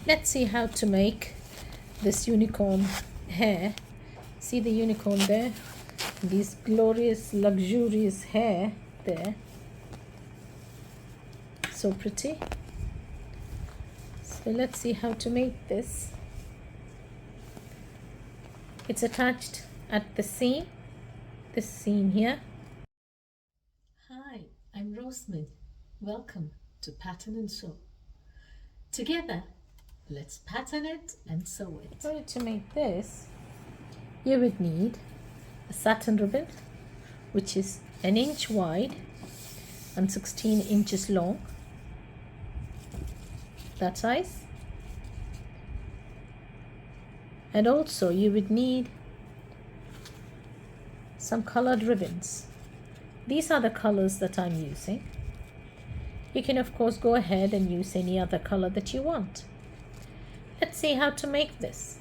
Let's see how to make this unicorn hair. See the unicorn there? These glorious, luxurious hair there. So pretty. So let's see how to make this. It's attached at the seam, this seam here. Hi, I'm Rosemary. Welcome to Pattern and Sew. Together, let's pattern it and sew it. In order to make this, you would need a satin ribbon, which is 1 inch wide and 16 inches long. That size. And also you would need some colored ribbons. These are the colors that I'm using. You can of course go ahead and use any other color that you want. Let's see how to make this.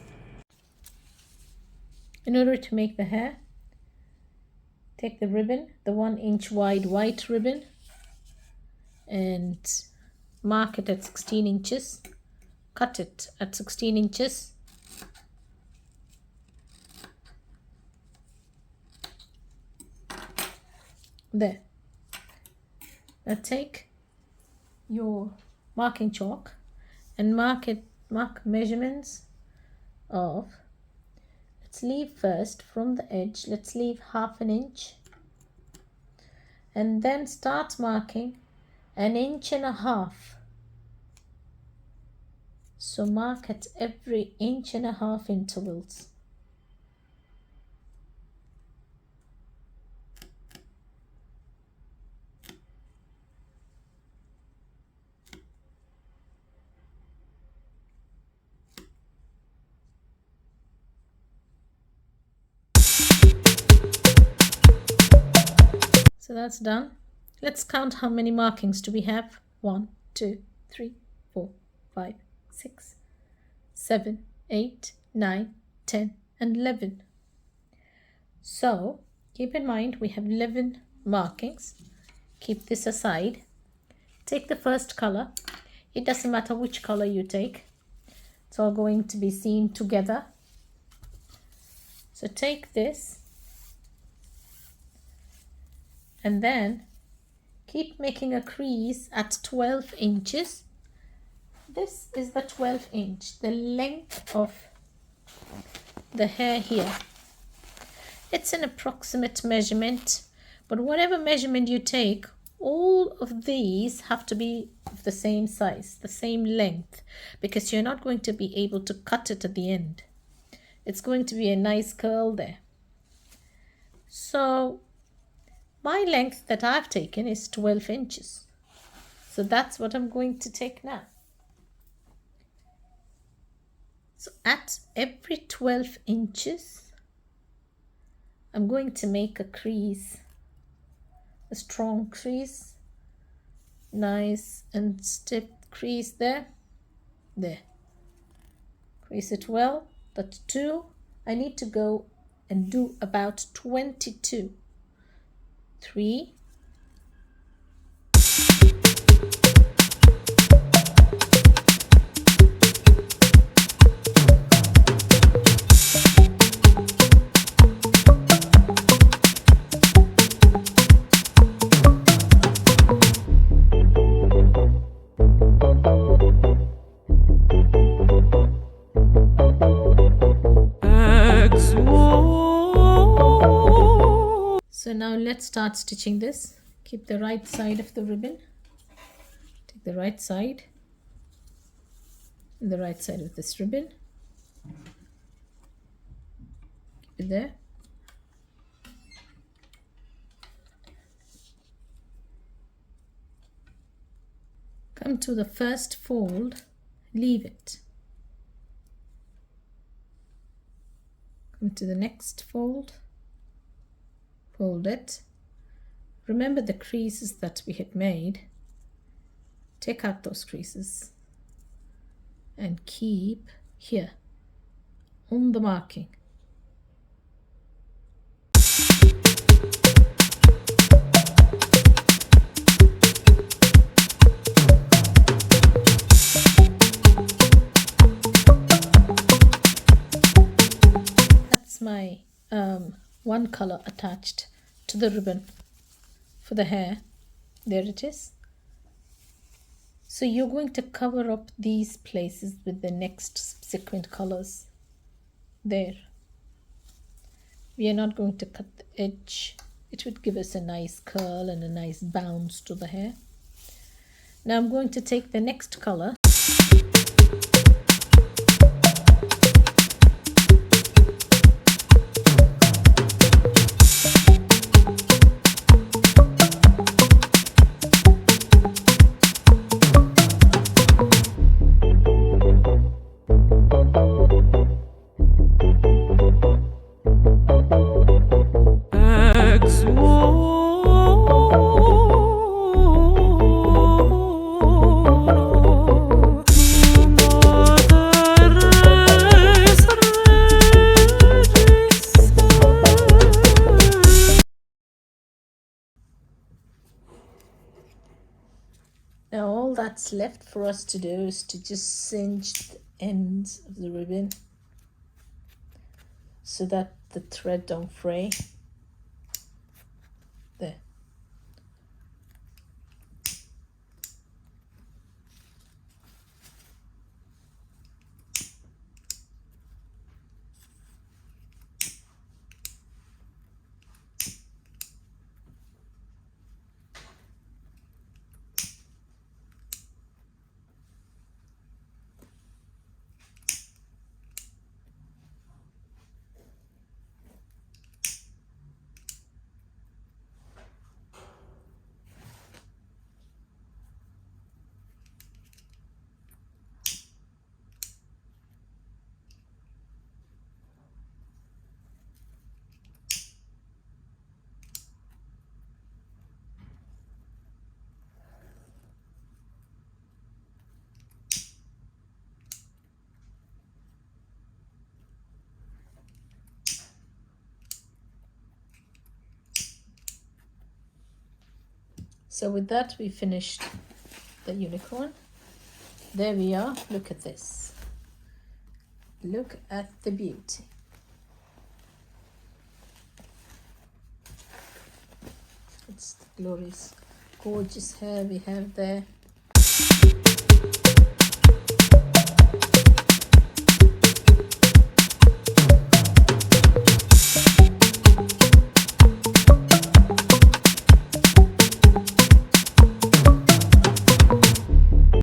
In order to make the hair, take the ribbon, the 1 inch wide white ribbon, and mark it at 16 inches. Cut it at 16 inches. There. Now take your marking chalk and mark measurements of, let's leave first from the edge, let's leave 1/2 inch, and then start marking 1.5 inches. So mark at every 1.5 inch intervals. So that's done. Let's count how many markings do we have. 1, 2, 3, 4, 5, 6, 7, 8, 9, 10, and 11. So keep in mind we have 11 markings. Keep this aside. Take the first color. It doesn't matter which color you take. It's all going to be seen together. So take this. And then keep making a crease at 12 inches. This is the 12 inch, the length of the hair here. It's an approximate measurement, but whatever measurement you take, all of these have to be of the same size, the same length, because you're not going to be able to cut it at the end. It's going to be a nice curl there. So my length that I've taken is 12 inches. So that's what I'm going to take now. So at every 12 inches, I'm going to make a crease, a strong crease, nice and stiff crease there. There. Crease it well. That's 2. I need to go and do about 22. 3, so now let's start stitching this. Keep the right side of the ribbon. Take the right side and the right side of this ribbon. Keep it there. Come to the first fold, leave it. Come to the next fold. Fold it. Remember the creases that we had made. Take out those creases and keep here on the marking. one color attached to the ribbon for the hair. There it is. So you're going to cover up these places with the next subsequent colors. There. We are not going to cut the edge. It would give us a nice curl and a nice bounce to the hair. Now I'm going to take the next color. Now all that's left for us to do is to just cinch the ends of the ribbon so that the thread don't fray. There. So with that, we finished the unicorn. There we are. Look at this. Look at the beauty. It's the glorious, gorgeous hair we have there.